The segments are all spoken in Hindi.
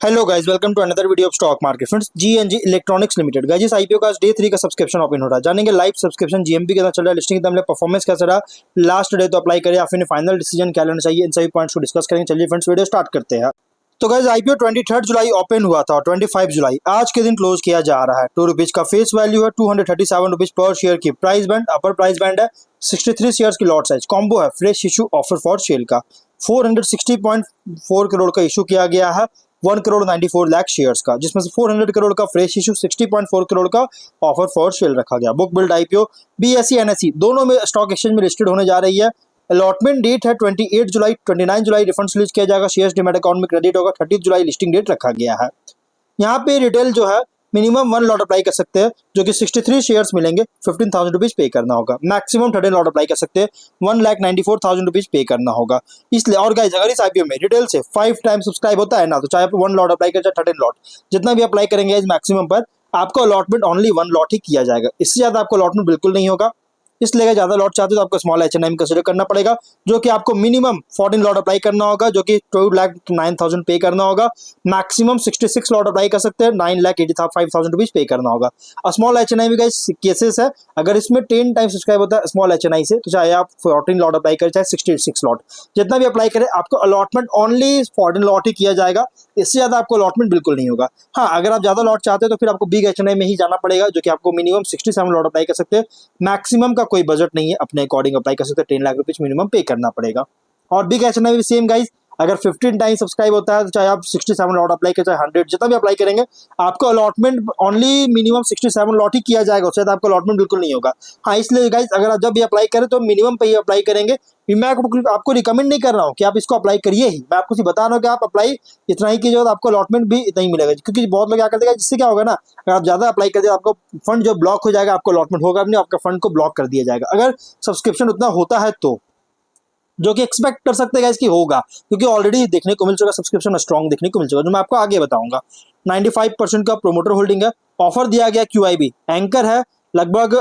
Hello guys, welcome to another video of stock market friends. GNG electronics limited guys, इस आईपीओ का आज डे 3 का सब्सक्रिप्शन ओपन हो रहा है। जानेंगे लाइव सब्सक्रिप्शन जीएमपी कितना चल रहा है, लिस्टिंग कितना, परफॉर्मेंस कैसा रहा, लास्ट डे तो अप्लाई करें या फिर फाइनल डिसीजन क्या लेना चाहिए, इन सभी पॉइंट्स को डिस्कस करेंगे। चलिए फ्रेंड्स, वीडियो स्टार्ट करते हैं। तो गाइस, आईपीओ 23 जुलाई ओपन हुआ था और 25 जुलाई आज के दिन क्लोज किया जा रहा है। ₹2 का फेस वैल्यू है, ₹237 पर शेयर की प्राइस बैंड, अपर प्राइस बैंड है 63 शेयर्स की लॉट साइज, कॉम्बो है fresh issue offer for sale का। 460.4 करोड़ का इशू किया गया है 1 करोड़ 94 लाख शेयर्स का, जिसमें से 400 करोड़ का फ्रेश इशू, 60.4 करोड़ का ऑफर फॉर सेल रखा गया। Book build IPO BSE NSE दोनों में स्टॉक एक्सचेंज में लिस्टेड होने जा रही है। अलॉटमेंट डेट है 28 जुलाई, 29 जुलाई रिफंड रिलीज किया जाएगा, शेयर्स डीमैट अकाउंट में क्रेडिट होगा। 30 जुलाई लिस्टिंग डेट रखा गया है। यहाँ पे रिटेल जो है मिनिमम 1 लॉट अप्लाई कर सकते हैं, जो कि 63 शेयर्स मिलेंगे, 15,000 रुपीज पे करना होगा। मैक्सिमम 13 लॉट अप्लाई कर सकते हैं, 1,94,000 रुपीज पे करना होगा। इसलिए और गाइस, अगर इस आईपीओ में रिटेल से 5 टाइम सब्सक्राइब होता है ना, तो चाहे आप 1 लॉट अप्लाई करें चाहे 13 लॉट, जितना भी अप्लाई करेंगे इस मैक्सिमम पर, आपको अलॉटमेंट ओनली 1 लॉट ही किया जाएगा। इससे ज्यादा आपको अलॉटमेंट बिल्कुल नहीं होगा। इसलिए ज्यादा लॉट चाहते हो तो आपको स्मॉल एचएनआई कंसिडर करना पड़ेगा, जो कि आपको मिनिमम 14 लॉट अप्लाई करना होगा, जो कि 2,09,000 पे करना होगा। मैक्सिमम 66 लॉट अप्लाई कर सकते हैं, 9,85,000 रुपीज पे करना होगा। और स्मॉल एचएनआई भी गाइस केसेस है, अगर इसमें 10 टाइम सब्सक्राइब होता है स्मॉल एचएनआई से, तो चाहे आप 14 लॉट अप्लाई करें चाहे 66 लॉट, जितना भी अप्लाई करें, आपको अलॉटमेंट ओनली 14 लॉट ही किया जाएगा। इससे ज्यादा आपको अलॉटमेंट बिल्कुल नहीं होगा। हाँ, अगर आप ज्यादा लॉट चाहते हैं तो फिर आपको बिग एचएनआई में ही जाना पड़ेगा, जो कि आपको मिनिमम 67 लॉट अप्लाई कर सकते हैं। मैक्सिमम का कोई बजट नहीं है, अपने अकॉर्डिंग अप्लाई कर सकते हैं। 10 लाख रुपीज मिनिमम पे करना पड़ेगा। और बिग एचएनआई भी सेम गाइस, अगर 15 टाइम सब्सक्राइब होता है तो चाहे आप 67 लॉट अप्लाई करें चाहे 100, जितना भी अप्लाई करेंगे, आपको allotment only minimum 67 lot he किया जाएगा, उससे आपको अलॉटमेंट बिल्कुल नहीं होगा। हाँ, इसलिए गाइस, अगर आप जब भी अप्लाई करें तो मिनिमम पे ही अप्लाई करेंगे। मैं आपको रिकमेंड नहीं कर रहा हूँ कि आप इसको अप्लाई करिए ही, मैं आपको सिर्फ बता रहा हूँ कि आप अप्लाई इतना ही कीजिए, आपको अलॉटमेंट भी इतना ही मिलेगा। क्योंकि बहुत लोग क्या करते हैं, जिससे क्या होगा ना, अगर आप ज्यादा अप्लाई कर दिए, आपको फंड जो ब्लॉक हो जाएगा, आपको अलॉटमेंट होगा नहीं, आपका फंड को ब्लॉक कर दिया जाएगा, अगर सब्सक्रिप्शन उतना होता है तो, जो कि एक्सपेक्ट कर सकते हैं कि होगा, क्योंकि ऑलरेडी देखने को मिल चुका सब्सक्रिप्शन स्ट्रॉन्ग देखने को मिल चुका, जो मैं आपको आगे बताऊंगा। 95% का प्रोमोटर होल्डिंग है, ऑफर दिया गया QIB एंकर है, लगभग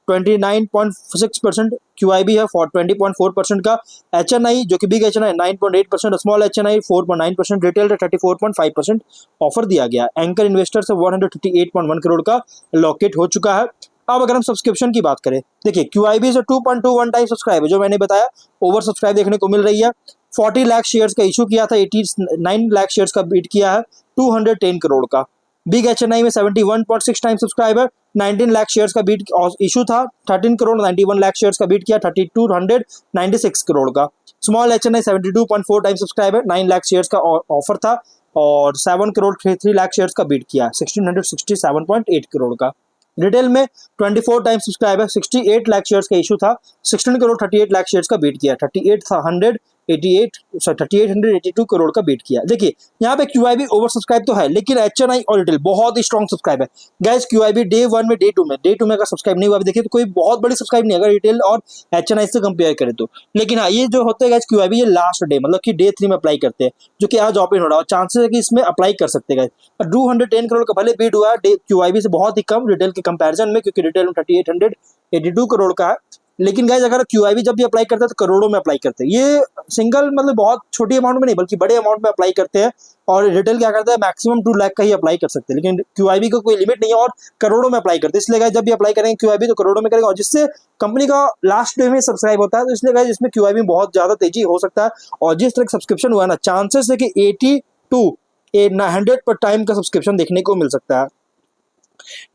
29.6% QIB है, 20.4% का HNI, जो कि big HNI 9.8%, small HNI 4.9%, retail 34.5% offer दिया गया। एंकर इन्वेस्टर से 138.1 करोड़ का लॉकेट हो चुका है। अब अगर हम सब्सक्रिप्शन की बात करें, देखिए QIB से 2.21 टाइम सब्सक्राइब है, जो मैंने बताया ओवर सब्सक्राइब देखने को मिल रही है। 40 लाख शेयर्स का इशू किया था, 89 लाख शेयर्स का बीट किया है, 210 करोड़ का। बिग एचएनआई में 71.6 टाइम सब्सक्राइबर, 19 लाख शेयर्स का बीट इशू था, 13 करोड़ 91 लाख शेयर्स का बीट किया, 3296 करोड़ का। Small HNI 72.4 time subscriber, 9 lakh shares का ऑफर था और 7 करोड़ 3 लाख शेयर्स का बीट किया, 1667.8 करोड़ का। रिटेल में 24 टाइम सब्सक्राइबर, 68 लाख शेयर्स का इशू था, 16 करोड़ 38 लाख शेयर्स का बीट किया, 3882 करोड़ का बीट किया। देखिए, यहाँ पे QIB ओवर सब्सक्राइब तो है, लेकिन HNI और रिटेल बहुत ही स्ट्रॉन्ग सब्सक्राइब है। गाइस, QIB डे 1 में डे 2 में अगर सब्सक्राइब नहीं हुआ, देखिए तो कोई बहुत बड़ी सब्सक्राइब नहीं, अगर रिटेल और HNI से कंपेयर करें तो। लेकिन हाँ, ये जो होते हैं गाइस QIB, ये लास्ट डे मतलब कि डे 3 में अप्लाई करते हैं, जो कि आज ओपन हो रहा है, चांसेस है कि इसमें अप्लाई कर सकते हैं। 210 करोड़ का भले बीट हुआ है, QIB से बहुत ही कम रिटेल के कंपेरिजन में, क्योंकि रिटेल में 3882 करोड़ का है। लेकिन गाइस, अगर QIB जब भी अप्लाई करते हैं तो करोड़ों में अप्लाई करते हैं। ये सिंगल मतलब बहुत छोटी अमाउंट में नहीं, बल्कि बड़े अमाउंट में अप्लाई करते हैं। और रिटेल क्या करता है, मैक्सिमम 2 लाख का ही अप्लाई कर सकते हैं, लेकिन QIB का कोई लिमिट नहीं है और करोड़ों में अप्लाई करते हैं। इसलिए गाइस, जब भी अप्लाई करेंगे QIB तो करोड़ों में करेंगे, और जिससे कंपनी का लास्ट डे में सब्सक्राइब होता है, तो इसलिए गाइस इसमें QIB में बहुत ज्यादा तेजी हो सकता है। और जिस तरह सब्सक्रिप्शन हुआ है ना, चांसेस है कि 80 to 100 पर टाइम का सब्सक्रिप्शन देखने को मिल सकता है।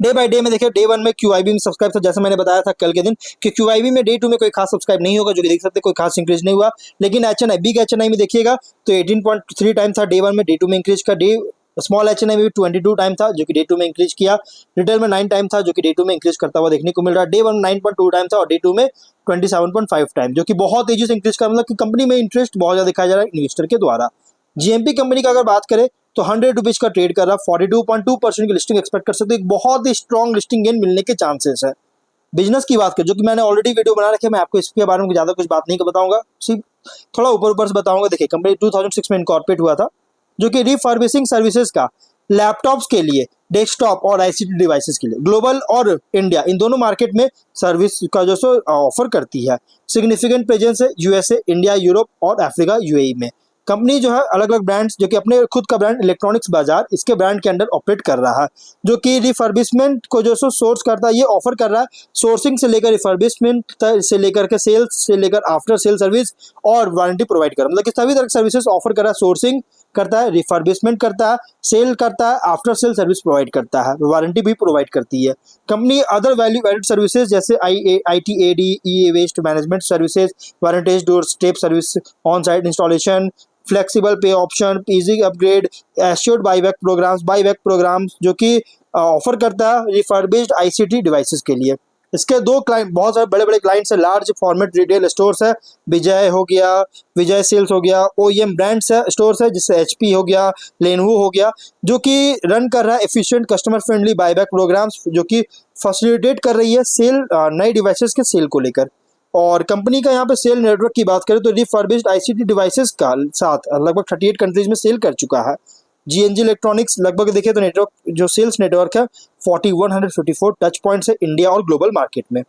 डे बाय डे में देखिए, डे 1 में QIB में सब्सक्राइब था, जैसे मैंने बताया था कल के दिन कि QIB में डे 2 में कोई खास सब्सक्राइब नहीं होगा, जो कि देख सकते हैं कोई खास इंक्रीज नहीं हुआ। लेकिन HNI बिग HNI में देखिएगा तो 18.3 टाइम था डे 1 में, डे 2 में इंक्रीज का। डे स्मॉल HNI में भी 22 टाइम था, जो कि डे 2 में इंक्रीज किया। रिटेल में 9 टाइम था, जो कि डे 2 में इंक्रीज करता हुआ देखने को मिल रहा है। डे 1 9.2 टाइम था और डे 2 में 27.5 टाइम, जो कि बहुत तेजी से इंक्रीज कर, मतलब कि कंपनी में इंटरेस्ट बहुत ज्यादा दिखाया जा रहा है इन्वेस्टर के द्वारा। GMP कंपनी का अगर बात करें तो 100 रुपीज का ट्रेड कर रहा है, 42.2% की लिस्टिंग एक्सपेक्ट कर सकते हैं, बहुत ही स्ट्रॉन्ग लिस्टिंग गेन मिलने के चांसेस है। बिजनेस की बात करें, जो कि मैंने ऑलरेडी वीडियो बना रखी है, मैं आपको इसके बारे में ज्यादा कुछ बात नहीं बताऊंगा, सिर्फ थोड़ा ऊपर ऊपर से बताऊंगा। देखिए, कंपनी 2006 में इनकॉर्पोरेट हुआ था, जो कि रिफर्बिशिंग सर्विसेज का लैपटॉप्स के लिए, डेस्कटॉप और ICT डिवाइसेस के लिए ग्लोबल और इंडिया इन दोनों मार्केट में सर्विस का जो सो ऑफर करती है। सिग्निफिकेंट प्रेजेंस है USA, इंडिया, यूरोप और अफ्रीका UAE में। कंपनी जो है अलग अलग ब्रांड्स जो कि अपने खुद का ब्रांड इलेक्ट्रॉनिक्स बाजार इसके ब्रांड के अंडर ऑपरेट कर रहा है, जो कि रिफर्बिशमेंट को जो सोर्स करता है ये ऑफर कर रहा है, सोर्सिंग से लेकर रिफर्बिशमेंट से लेकर के सेल्स से लेकर आफ्टर सेल सर्विस और वारंटी प्रोवाइड कर रहा है, मतलब कि सभी तरह की सर्विसेज ऑफर कर रहा है। सोर्सिंग करता है, रिफर्बिशमेंट करता है, सेल करता है, आफ्टर सेल सर्विस प्रोवाइड करता है, वारंटी भी प्रोवाइड करती है। Company other value added services जैसे ITAD, e waste management services, warrantage door step service, on site installation, flexible pay option, easy upgrade, assured buyback programmes जो कि ऑफर करता है रिफर्बिश्ड ICT डिवाइसेस के लिए। इसके दो क्लाइंट, बहुत सारे बड़े बड़े क्लाइंट्स है, लार्ज फॉर्मेट रिटेल स्टोर्स है, विजय हो गया, विजय सेल्स हो गया, OEM ब्रांड्स है स्टोर्स है जिससे HP हो गया, लेनोवो हो गया, जो कि रन कर रहा है efficient customer friendly buyback programmes जो कि फैसिलिटेट कर रही है सेल, नए डिवाइसेस के सेल को लेकर। और कंपनी का यहाँ पे सेल नेटवर्क की बात करें तो रिफर्बिश्ड ICT डिवाइसेस का साथ लगभग 38 कंट्रीज में सेल कर चुका है। GNG इलेक्ट्रॉनिक्स लगभग देखें तो नेटवर्क जो सेल्स नेटवर्क है 4154 टच पॉइंट्स है इंडिया और ग्लोबल मार्केट में।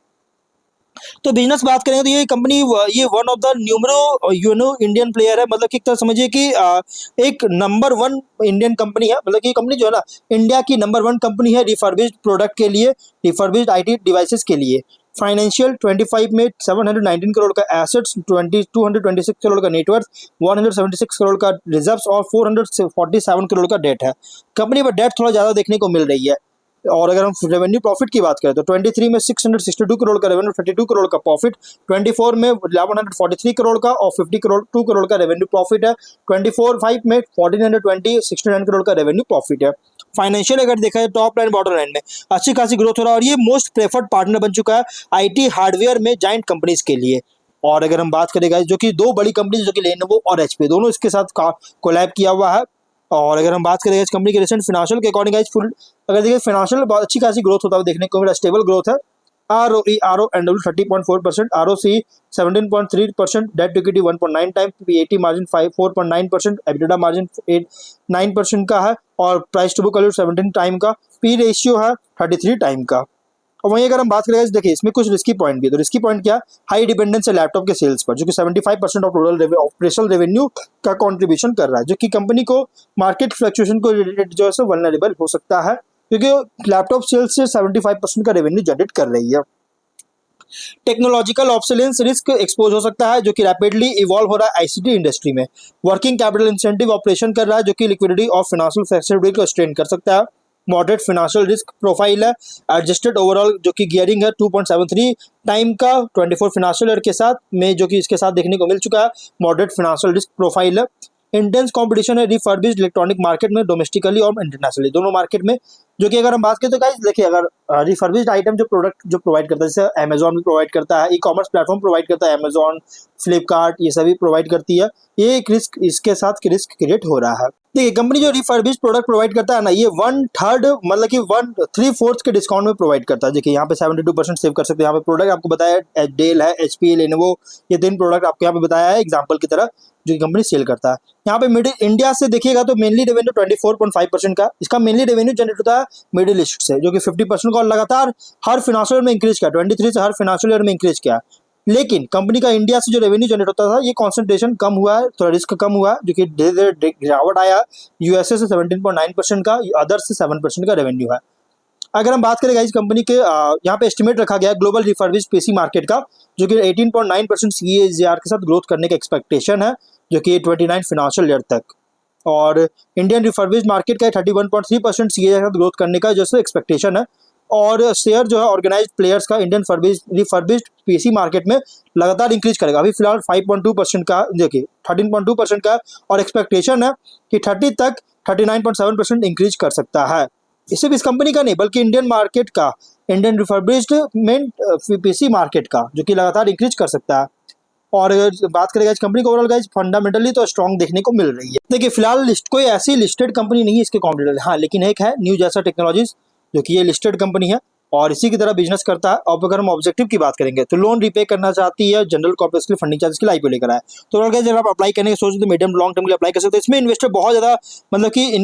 तो बिजनेस बात करें तो ये कंपनी ये one of the numero Indian player है, मतलब कि एक तरह समझिए कि एक नंबर 1 इंडियन कंपनी है, मतलब कि कंपनी जो है ना इंडिया की नंबर 1 कंपनी है रिफर्बिश्ड प्रोडक्ट के लिए, रिफर्बिश्ड IT डिवाइसेस के लिए। फाइनेंशियल 25 में 719 करोड़ का एसेट्स, 226 करोड़ का नेटवर्थ, 176 करोड़ का रिजर्व्स और 447 करोड़ का डेट है। कंपनी पर डेट थोड़ा ज़्यादा देखने को मिल रही है। और अगर हम रेवेन्यू प्रॉफिट की बात करें तो 23 में 662 करोड़ का रेवेन्यू, 32 करोड़ का प्रॉफिट, 24 में 1143 करोड़ का और 2 करोड़ का रेवेन्यू प्रॉफिट है, 24-5 में 1420 69 करोड़ का रेवेन्यू प्रॉफिट है। फाइनेंशियल अगर देखा जाए टॉप लाइन बॉटम लाइन में अच्छी खासी ग्रोथ हो रहा है और ये मोस्ट प्रेफर्ड पार्टनर बन चुका है IT हार्डवेयर में जाइंट कंपनीज के लिए। और अगर हम बात करें जो कि दो बड़ी कंपनी जो कि लेनोवो और HP दोनों इसके साथ कोलैब किया हुआ है। और अगर हम बात करें इस कंपनी के रिसेंट फिनेंशियल के अकॉर्डिंग फुल अगर देखिए फिनेंशियल बहुत अच्छी खासी ग्रोथ होता हुआ देखने को मिला, स्टेबल ग्रोथ है। ROE RONW 30.4%, ROC 17.3%, debt to equity 1.9 time, PAT margin 4.9%, EBITDA margin 9% का है और price to book value 17 time का, P रेशियो है 33 टाइम का। और वहीं अगर हम बात करें देखिए इसमें कुछ रिस्की पॉइंट भी है, तो रिस्की पॉइंट क्या, हाई डिपेंडेंस है लैपटॉप के सेल्स पर जो कि 75% ऑफ टोटल ऑपरेशनल रेवेन्यू का कंट्रीब्यूशन कर रहा है, जो कि कंपनी को मार्केट फ्लक्चुएशन को रिलेटेड जो है वल्नरेबल हो सकता है क्योंकि लैपटॉप सेल्स से 75% का रेवेन्यू जनरेट कर रही है। टेक्नोलॉजिकल ऑब्सोलेंस रिस्क एक्सपोज हो सकता है जो कि रैपिडली इवॉल्व हो रहा है ICT इंडस्ट्री में। वर्किंग कैपिटल इंसेंटिव ऑपरेशन कर रहा है जो कि लिक्विडिटी और फाइनेंशियल फ्लेक्सिबिलिटी को स्ट्रेन कर सकता है। मॉडरेट फाइनेंशियल रिस्क प्रोफाइल है, एडजस्टेड ओवरऑल जो कि गियरिंग है 2.73 टाइम का 24 फाइनेंशियल ईयर के साथ में जो कि इसके साथ देखने को मिल चुका है। मॉडरेट फाइनेंशियल रिस्क प्रोफाइल है। इंटेंस कंपटीशन है रिफर्बिश्ड इलेक्ट्रॉनिक मार्केट में, डोमेस्टिकली और इंटरनेशनली दोनों मार्केट में, जो कि अगर हम बात करें तो गाइस देखिए अगर रिफर्बिश्ड आइटम जो प्रोडक्ट जो प्रोवाइड करता है जैसे अमेजॉन भी प्रोवाइड करता है, ई-कॉमर्स प्लेटफॉर्म प्रोवाइड करता है, अमेजॉन, फ्लिपकार्ट ये सभी प्रोवाइड करती है, ये एक रिस्क इसके साथ रिस्क क्रिएट हो रहा है। देखिए कंपनी जो रिफर्बिश्ड प्रोडक्ट प्रोवाइड करता है ना ये 1/3 मतलब कि 1/3 के डिस्काउंट में प्रोवाइड करता है। देखिए यहाँ पे 72% सेव कर सकते हैं। यहाँ पे प्रोडक्ट आपको बताया डेल है, HP, लेनोवो, ये 3 प्रोडक्ट आपको यहाँ पे बताया है एग्जाम्पल की तरह जो कि कंपनी सेल करता है। यहाँ पे मिडिल इंडिया से देखिएगा तो मेनली रेवेन्यू 24.5% का, इसका मेनली रेवेन्यू जनरेट होता है मिडिल ईस्ट से जो कि 50% का और लगातार हर फाइनेंशियल ईयर में इंक्रीज किया, 23 से हर फाइनेंशियल ईयर में इंक्रीज किया। लेकिन कंपनी का इंडिया से जो रेवेन्यू जनरेट होता था ये कॉन्सेंट्रेशन कम हुआ है, थोड़ा रिस्क कम हुआ है जो कि धीरे धीरे गिरावट आया। USA से 17.9% का, अदर से 7% का रेवेन्यू है। अगर हम बात करें इस कंपनी के यहाँ पे एस्टिमेट रखा गया है ग्लोबल रिफर्बिश्ड PC मार्केट का जो कि 18.9% CAGR के साथ ग्रोथ करने का एक्सपेक्टेशन है जो कि 29 फाइनेंशियल ईयर तक। और इंडियन रिफर्बिश्ड मार्केट का 31.3% CAGR के साथ ग्रोथ करने का जो एक्सपेक्टेशन है। और शेयर जो है ऑर्गेनाइज्ड प्लेयर्स का इंडियन रिफर्बिश्ड PC मार्केट में लगातार इंक्रीज करेगा। अभी फिलहाल 5.2% का देखिए 13.2% का और एक्सपेक्टेशन है कि 30 तक 39.7% इंक्रीज कर सकता है। इससे भी इस कंपनी का नहीं बल्कि इंडियन मार्केट का, इंडियन रिफर्बिश्ड PC मार्केट का जो कि लगातार इंक्रीज कर सकता है। और अगर बात करेगा इस कंपनी को ओवरऑल गाइस फंडामेंटली तो स्ट्रॉन्ग देखने को मिल रही है। देखिए फिलहाल कोई ऐसी लिस्टेड कंपनी नहीं है इसके कॉम्पिटिटर, हाँ लेकिन एक है न्यू जैसा टेक्नोलॉजीज जो कि ये लिस्टेड कंपनी है और इसी की तरह बिजनेस करता है। अब अगर हम ऑब्जेक्टिव की बात करेंगे तो लोन रिपे करना चाहती है, जनरल कॉर्पोरेट के लिए फंडिंग चार्जेस के लिए आईपीओ लेकर आया। तो अगर जब आप अप्लाई करने की सोच तो मीडियम लॉन्ग टर्म के लिए अप्लाई कर सकते हैं। इसमें इन्वेस्टर बहुत ज्यादा मतलब कि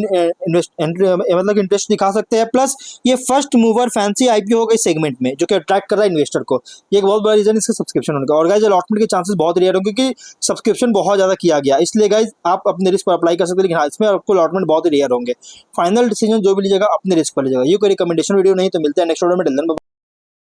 मतलब इंटरेस्ट दिखा सकते हैं। प्लस ये फर्स्ट मूवर फैंसी आईपीओ होगा इस सेगमेंट में, जो कि अट्रैक्ट कर रहा है इन्वेस्टर को। ये एक बहुत बड़ा रीजन इसका सब्सक्रिप्शन होने का। और गाइज अलॉटमेंट के चांसेस बहुत रेयर होंगे क्योंकि सब्सक्रिप्शन बहुत ज्यादा किया गया, इसलिए गाइज आप अपने रिस्क पर अप्लाई कर सकते हैं। लेकिन हाँ, इसमें आपको अलॉटमेंट बहुत रेयर होंगे। फाइनल डिसीजन जो भी लीजिएगा अपने रिस्क पर लीजिएगा। ये कोई रिकमेंडेशन वीडियो नहीं। तो मिलते हैं नेक्स्ट वीडियो में।